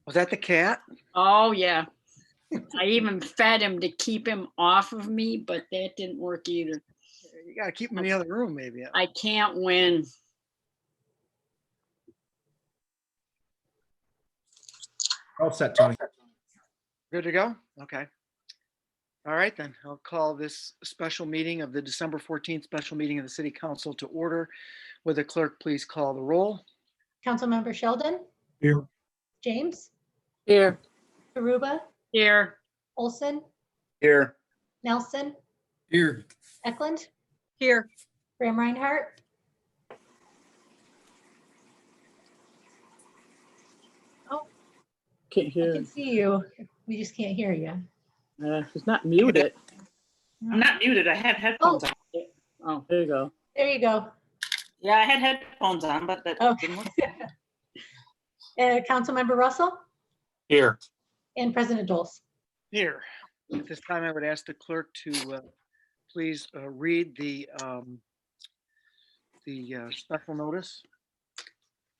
Was that the cat? Oh, yeah. I even fed him to keep him off of me, but that didn't work either. You gotta keep him in the other room, maybe. I can't win. All set, Tony. Good to go? Okay. All right, then. I'll call this special meeting of the December 14th special meeting of the City Council to order. Will the clerk please call the roll? Councilmember Sheldon, Here. James, Here. Aruba, Here. Olson, Here. Nelson, Here. Eklund, Here. Graham Reinhardt. Oh, Can't I hear. can see you. We just can't hear you. He's not muted. I'm not muted. I had headphones on. Oh, there you go. There you go. Yeah, I had headphones on, but that Okay. didn't work. Councilmember Russell Here. and President Doles. Here. At this time, I would ask the clerk to please read the special notice.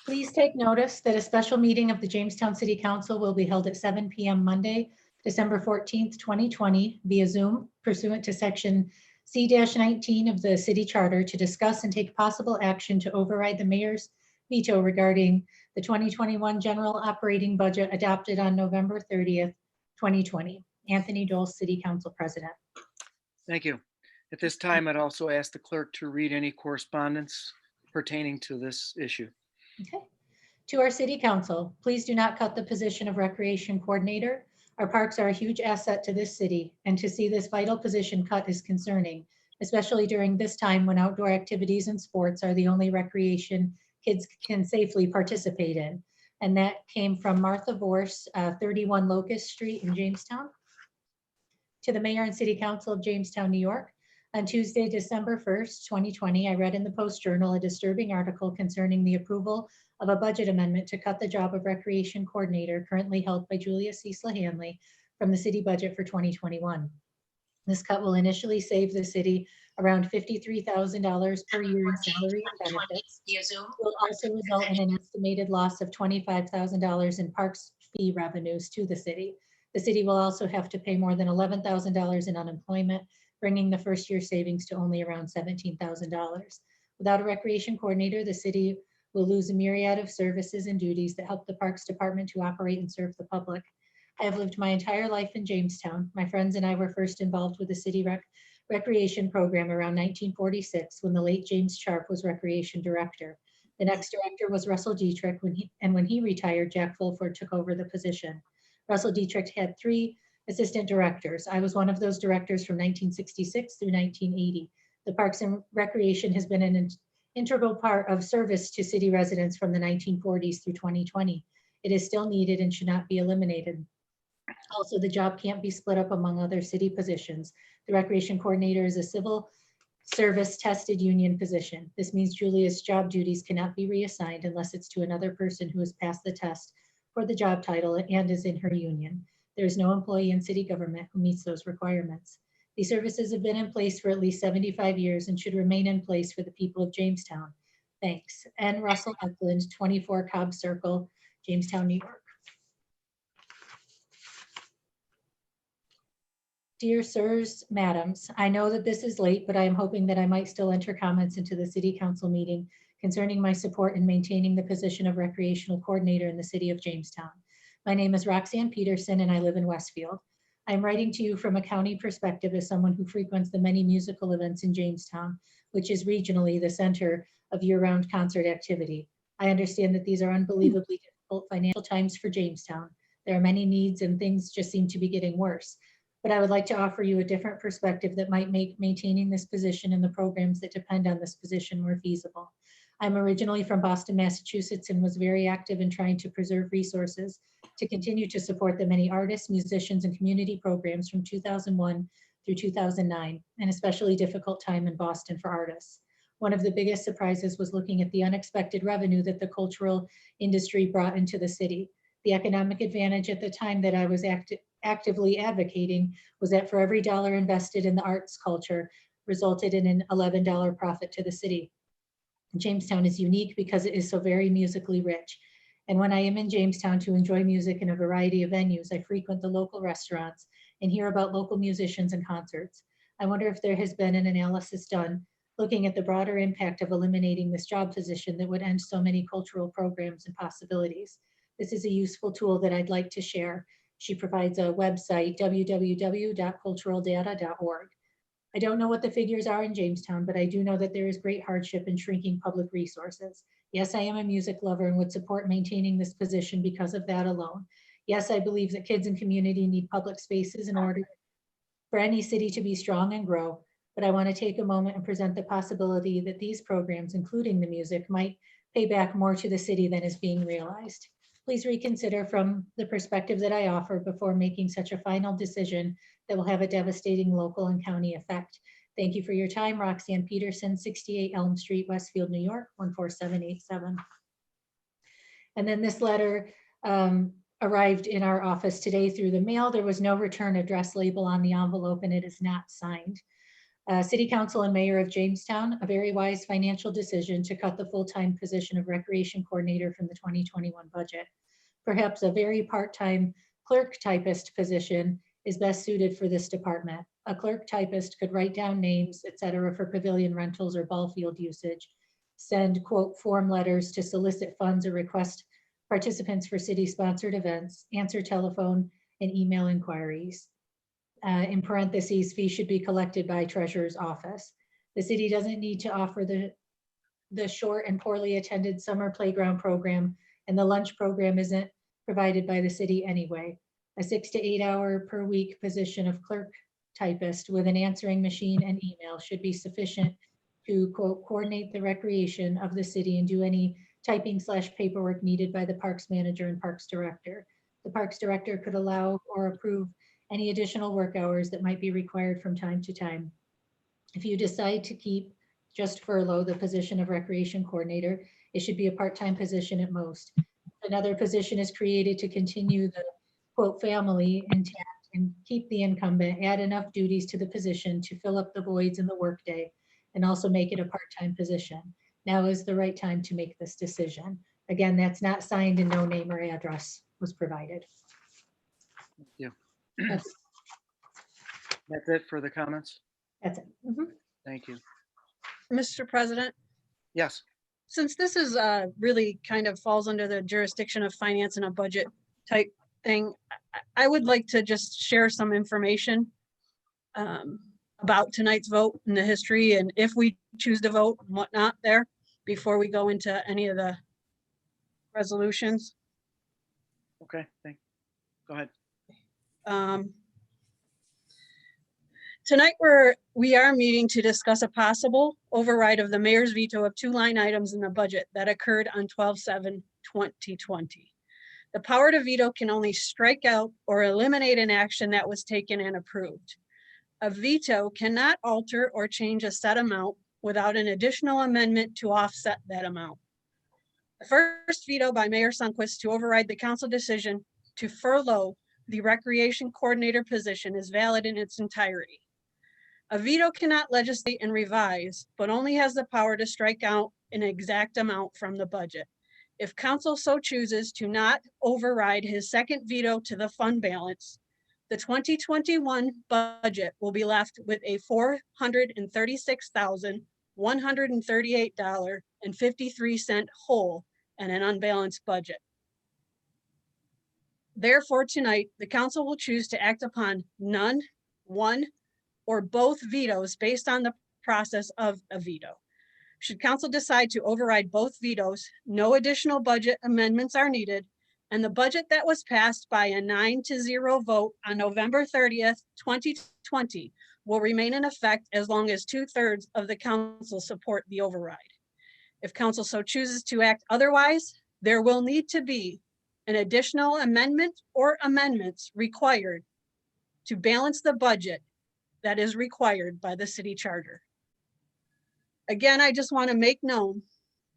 Please take notice that a special meeting of the Jamestown City Council will be held at 7 p.m. Monday, December 14th, 2020 via Zoom pursuant to section C-19 of the city charter to discuss and take possible action to override the mayor's veto regarding the 2021 general operating budget adopted on November 30th, 2020. Anthony Doles, City Council President. Thank you. At this time, I'd also ask the clerk to read any correspondence pertaining to this issue. Okay. To our City Council, please do not cut the position of Recreation Coordinator. Our parks are a huge asset to this city, and to see this vital position cut is concerning, especially during this time when outdoor activities and sports are the only recreation kids can safely participate in. And that came from Martha Vorse, 31 Locust Street in Jamestown. To the Mayor and City Council of Jamestown, New York, on Tuesday, December 1st, 2020, I read in the Post Journal a disturbing article concerning the approval of a budget amendment to cut the job of Recreation Coordinator currently held by Julia Cecil Hanley from the city budget for 2021. This cut will initially save the city around $53,000 per year in salary and benefits. It will also result in an estimated loss of $25,000 in parks fee revenues to the city. The city will also have to pay more than $11,000 in unemployment, bringing the first year savings to only around $17,000. Without a recreation coordinator, the city will lose a myriad of services and duties that help the Parks Department to operate and serve the public. I have lived my entire life in Jamestown. My friends and I were first involved with the city recreation program around 1946 when the late James Sharp was recreation director. The next director was Russell Dietrich, when he retired, Jack Fulford took over the position. Russell Dietrich had 3 assistant directors. I was one of those directors from 1966 through 1980. The Parks and Recreation has been an integral part of service to city residents from the 1940s through 2020. It is still needed and should not be eliminated. Also, the job can't be split up among other city positions. The recreation coordinator is a civil service tested union position. This means Julia's job duties cannot be reassigned unless it's to another person who has passed the test for the job title and is in her union. There is no employee in city government who meets those requirements. These services have been in place for at least 75 years and should remain in place for the people of Jamestown. Thanks. And Russell Eklund, 24 Cobb Circle, Jamestown, New York. Dear sirs, madams, I know that this is late, but I am hoping that I might still enter comments into the City Council meeting concerning my support in maintaining the position of recreational coordinator in the city of Jamestown. My name is Roxanne Peterson and I live in Westfield. I'm writing to you from a county perspective as someone who frequents the many musical events in Jamestown, which is regionally the center of year-round concert activity. I understand that these are unbelievably difficult financial times for Jamestown. There are many needs and things just seem to be getting worse. But I would like to offer you a different perspective that might make maintaining this position and the programs that depend on this position more feasible. I'm originally from Boston, Massachusetts, and was very active in trying to preserve resources to continue to support the many artists, musicians, and community programs from 2001 through 2009, an especially difficult time in Boston for artists. One of the biggest surprises was looking at the unexpected revenue that the cultural industry brought into the city. The economic advantage at the time that I was actively advocating was that for every dollar invested in the arts culture resulted in an $11 profit to the city. Jamestown is unique because it is so very musically rich. And when I am in Jamestown to enjoy music in a variety of venues, I frequent the local restaurants and hear about local musicians and concerts. I wonder if there has been an analysis done looking at the broader impact of eliminating this job position that would end so many cultural programs and possibilities. This is a useful tool that I'd like to share. She provides a website, www.culturaldata.org. I don't know what the figures are in Jamestown, but I do know that there is great hardship in shrinking public resources. Yes, I am a music lover and would support maintaining this position because of that alone. Yes, I believe that kids and community need public spaces in order for any city to be strong and grow. But I want to take a moment and present the possibility that these programs, including the music, might pay back more to the city than is being realized. Please reconsider from the perspective that I offer before making such a final decision that will have a devastating local and county effect. Thank you for your time. Roxanne Peterson, 68 Elm Street, Westfield, New York, 14787. And then this letter arrived in our office today through the mail. There was no return address label on the envelope and it is not signed. City Council and Mayor of Jamestown, a very wise financial decision to cut the full-time position of Recreation Coordinator from the 2021 budget. Perhaps a very part-time clerk typist position is best suited for this department. A clerk typist could write down names, et cetera, for pavilion rentals or ball field usage, send quote form letters to solicit funds or request participants for city-sponsored events, answer telephone and email inquiries. In parentheses, fees should be collected by treasurer's office. The city doesn't need to offer the short and poorly attended summer playground program, and the lunch program isn't provided by the city anyway. A 6 to 8 hour per week position of clerk typist with an answering machine and email should be sufficient to quote coordinate the recreation of the city and do any typing / paperwork needed by the parks manager and parks director. The parks director could allow or approve any additional work hours that might be required from time to time. If you decide to keep just furlough the position of recreation coordinator, it should be a part-time position at most. Another position is created to continue the quote family intact and keep the incumbent, add enough duties to the position to fill up the voids in the workday and also make it a part-time position. Now is the right time to make this decision. Again, that's not signed and no name or address was provided. Yeah. That's That's it for the comments. that's it. Mhm. Thank you. Mr. President, Yes. since this is really kind of falls under the jurisdiction of finance and a budget type thing, I would like to just share some information about tonight's vote and the history and if we choose to vote and whatnot there before we go into any of the resolutions. Okay. Go ahead. Tonight we are meeting to discuss a possible override of the mayor's veto of 2 line items in the budget that occurred on 12/7/2020. The power to veto can only strike out or eliminate an action that was taken and approved. A veto cannot alter or change a set amount without an additional amendment to offset that amount. The first veto by Mayor Sundquist to override the council decision to furlough the recreation coordinator position is valid in its entirety. A veto cannot legislate and revise, but only has the power to strike out an exact amount from the budget. If council so chooses to not override his second veto to the fund balance, the 2021 budget will be left with a $436,138.53 hole and an unbalanced budget. Therefore, tonight, the council will choose to act upon none, one, or both vetoes based on the process of a veto. Should council decide to override both vetoes, no additional budget amendments are needed, and the budget that was passed by a 9-0 vote on November 30th, 2020 will remain in effect as long as 2/3 of the council support the override. If council so chooses to act otherwise, there will need to be an additional amendment or amendments required to balance the budget that is required by the city charter. Again, I just want to make known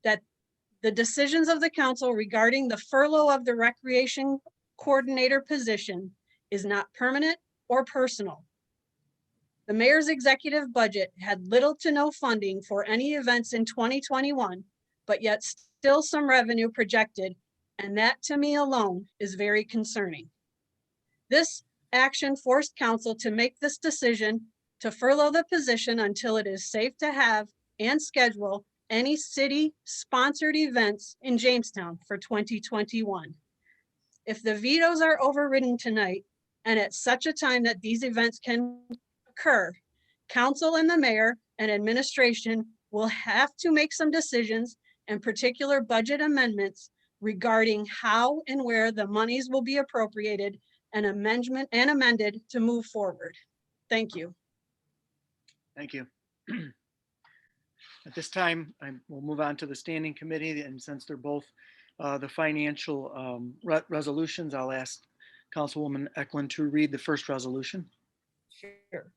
that the decisions of the council regarding the furlough of the recreation coordinator position is not permanent or personal. The mayor's executive budget had little to no funding for any events in 2021, but yet still some revenue projected And that to me alone is very concerning. This action forced council to make this decision to furlough the position until it is safe to have and schedule any city-sponsored events in Jamestown for 2021. If the vetoes are overridden tonight, and at such a time that these events can occur, council and the mayor and administration will have to make some decisions and particular budget amendments regarding how and where the monies will be appropriated and amended to move forward. Thank you. Thank you. At this time, we'll move on to the standing committee, and since they're both the financial resolutions, I'll ask Councilwoman Eklund to read the first resolution. Sure.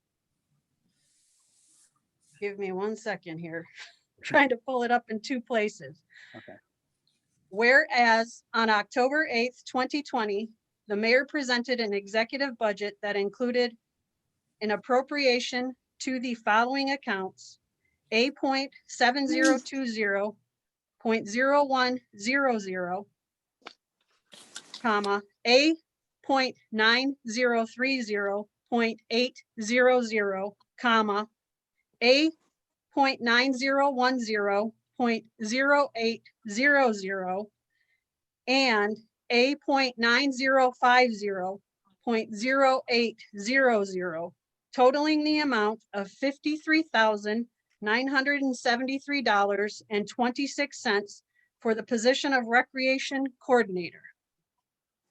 Give me 1 second here. Trying to pull it up in two places. Okay. Whereas on October 8th, 2020, the mayor presented an executive budget that included an appropriation to the following accounts: A.7020.0100, comma, A.9030.800, comma, A.9010.0800, and A.9050.0800, totaling the amount of $53,973.26 for the position of Recreation Coordinator.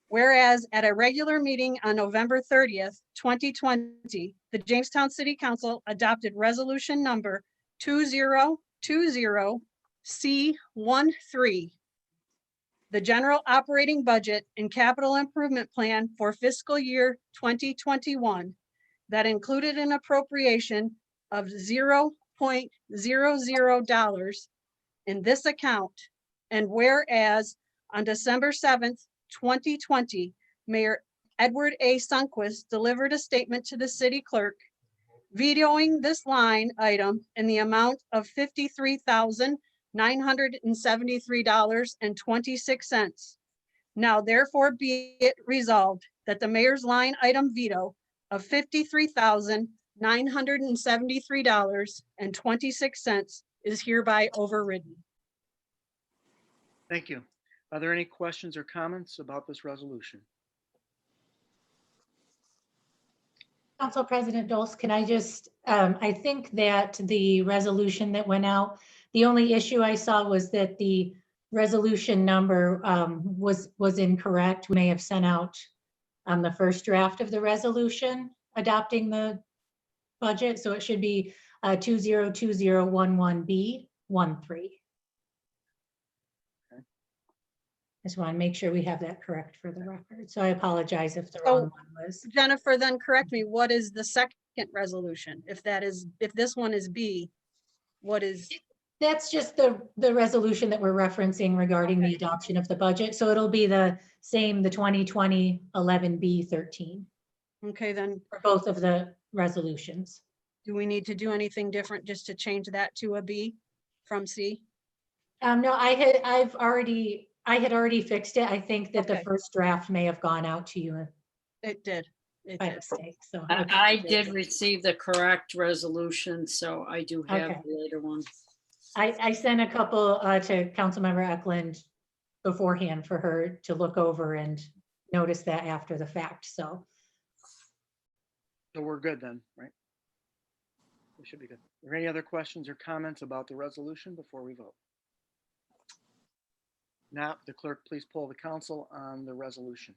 Whereas at a regular meeting on November 30th, 2020, the Jamestown City Council adopted resolution number 2020C13, the general operating budget and capital improvement plan for fiscal year 2021, that included an appropriation of $0.00 in this account. And whereas on December 7th, 2020, Mayor Edward A. Sundquist delivered a statement to the city clerk vetoing this line item in the amount of $53,973.26. Now therefore be it resolved that the mayor's line item veto of $53,973.26 is hereby overridden. Thank you. Are there any questions or comments about this resolution? Council President Dulce, can I just, I think that the resolution that went out, the only issue I saw was that the resolution number was incorrect. We may have sent out the first draft of the resolution adopting the budget, so it should be 202011B13. Just want to make sure we have that correct for the record. So I apologize if the wrong one was. Jennifer, then correct me, what is the second resolution? If this one is B, what is? That's just the resolution that we're referencing regarding the adoption of the budget. So it'll be the same, the 2020-11B13 Okay, then for both of the resolutions. do we need to do anything different just to change that to a B from C? No, I had already fixed it. I think that the Okay. first draft may have gone out to you It did. It by did. mistake. So I did receive the correct resolution, so I do have Okay. the later one. I sent a couple to Councilmember Eklund beforehand for her to look over and notice that after the fact. So So we're good then, right? We should be good. Are there any other questions or comments about the resolution before we vote? Now, the clerk, please poll the council on the resolution.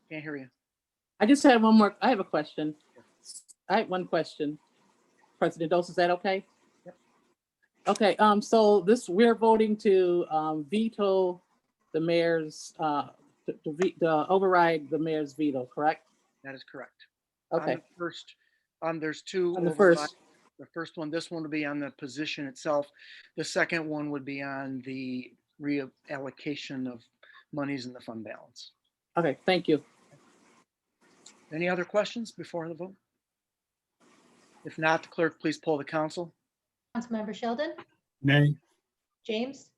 Can't hear you. I just had one more. I have a question. I have one question. President Dose, is that okay? Yep. Okay, so we're voting to veto the mayor's, to override the mayor's veto, correct? That is correct. Okay, On the first, there's two. on the overrides. first, The first one, this one would be on the position itself. The second one would be on the reallocation of monies in the fund balance. okay, thank you. Any other questions before the vote? If not, the clerk, please poll the council. Councilmember Sheldon, Nay. James,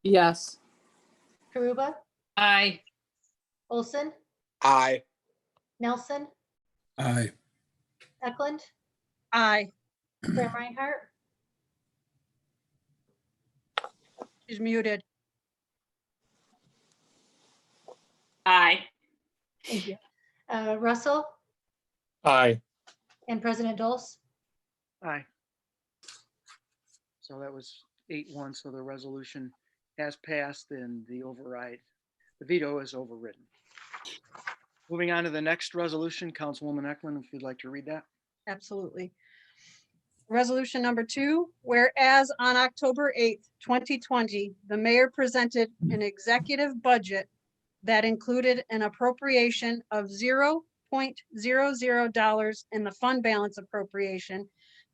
Yes. Karuba, Aye. Olson, Aye. Nelson, Aye. Eklund, Aye. Graham Reinhardt, She's muted. Aye. thank you. Russell Aye. and President Dulce. Aye. So that was 8-1, so the resolution has passed and the override, the veto is overridden. Moving on to the next resolution, Councilwoman Eklund, if you'd like to read that. Absolutely. Resolution number 2, whereas on October 8th, 2020, the mayor presented an executive budget that included an appropriation of $0.00 in the fund balance appropriation.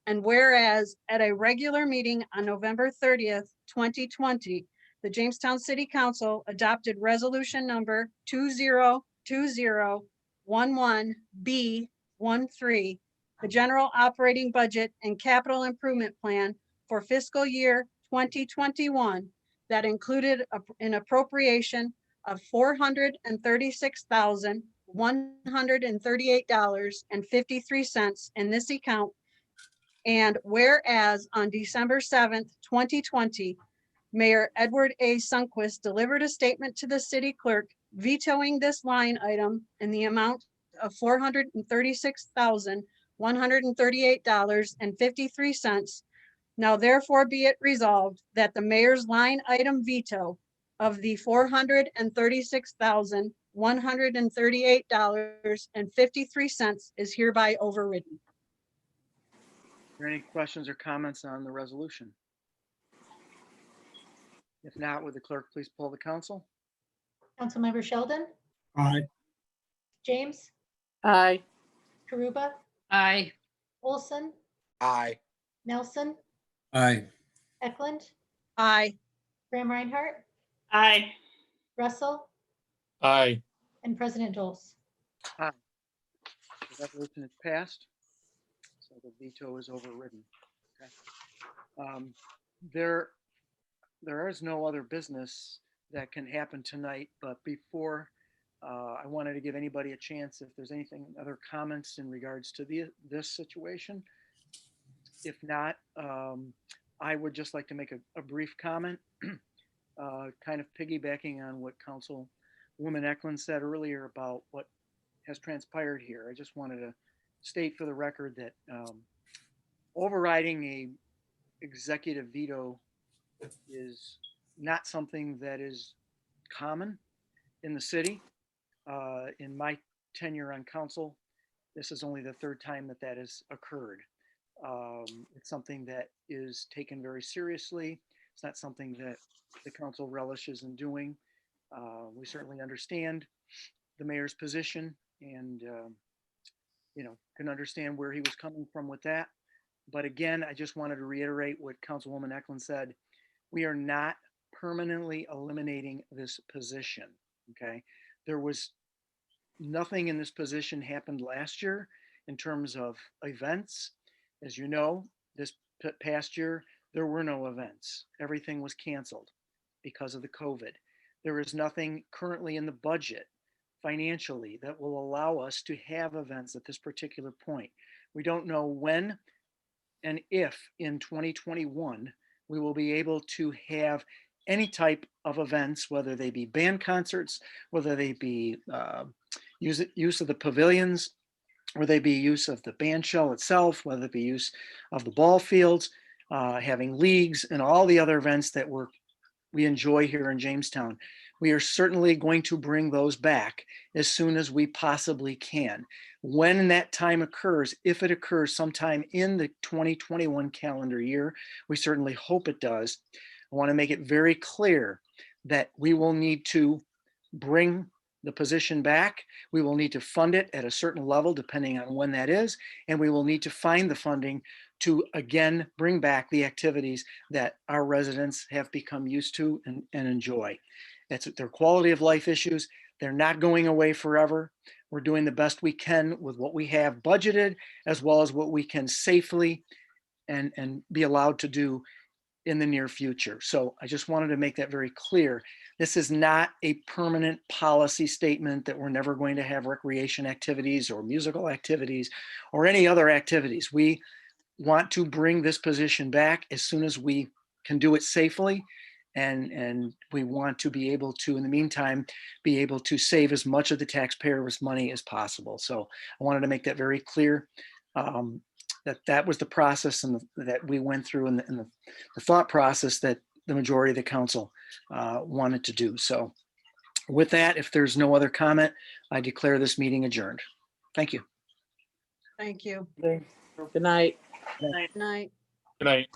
And whereas at a regular meeting on November 30th, 2020, the Jamestown City Council adopted resolution number 202011B13, the general operating budget and capital improvement plan for fiscal year 2021 that included an appropriation of $436,138.53 in this account. And whereas on December 7th, 2020, Mayor Edward A. Sunquist delivered a statement to the city clerk vetoing this line item in the amount of $436,138.53. Now therefore be it resolved that the mayor's line item veto of the $436,138.53 is hereby overridden. Are there any questions or comments on the resolution? If not, would the clerk please poll the council? Councilmember Sheldon, Aye. James, Aye. Karuba, Aye. Olson, Aye. Nelson, Aye. Eklund, Aye. Graham Reinhardt, Aye. Russell, Aye. and President Dulce. The resolution is passed, so the veto is overridden. Okay. There is no other business that can happen tonight, but before I wanted to give anybody a chance if there's anything, other comments in regards to this situation. If not, I would just like to make a brief comment, kind of piggybacking on what Councilwoman Eklund said earlier about what has transpired here. I just wanted to state for the record that overriding a executive veto is not something that is common in the city. In my tenure on council, this is only the third time that has occurred. It's something that is taken very seriously. It's not something that the council relishes in doing. We certainly understand the mayor's position and can understand where he was coming from with that. But again, I just wanted to reiterate what Councilwoman Eklund said. We are not permanently eliminating this position, okay? There was nothing in this position happened last year in terms of events. As you know, this past year, there were no events. Everything was canceled because of the COVID. There is nothing currently in the budget financially that will allow us to have events at this particular point. We don't know when and if in 2021 we will be able to have any type of events, whether they be band concerts, whether they be use of the pavilions, whether they be use of the band shell itself, whether it be use of the ball fields, having leagues and all the other events that we enjoy here in Jamestown. We are certainly going to bring those back as soon as we possibly can. When that time occurs, if it occurs sometime in the 2021 calendar year, we certainly hope it does. I want to make it very clear that we will need to bring the position back. We will need to fund it at a certain level, depending on when that is, and we will need to find the funding to again bring back the activities that our residents have become used to and enjoy. Their quality of life issues. They're not going away forever. We're doing the best we can with what we have budgeted, as well as what we can safely and be allowed to do in the near future. So I just wanted to make that very clear. This is not a permanent policy statement that we're never going to have recreation activities or musical activities or any other activities. We want to bring this position back as soon as we can do it safely. And we want to be able to, in the meantime, be able to save as much of the taxpayers' money as possible. So I wanted to make that very clear. That was the process and that we went through and the thought process that the majority of the council wanted to do. So with that, if there's no other comment, I declare this meeting adjourned. Thank you. Thank you. Good night. Good night. Good night.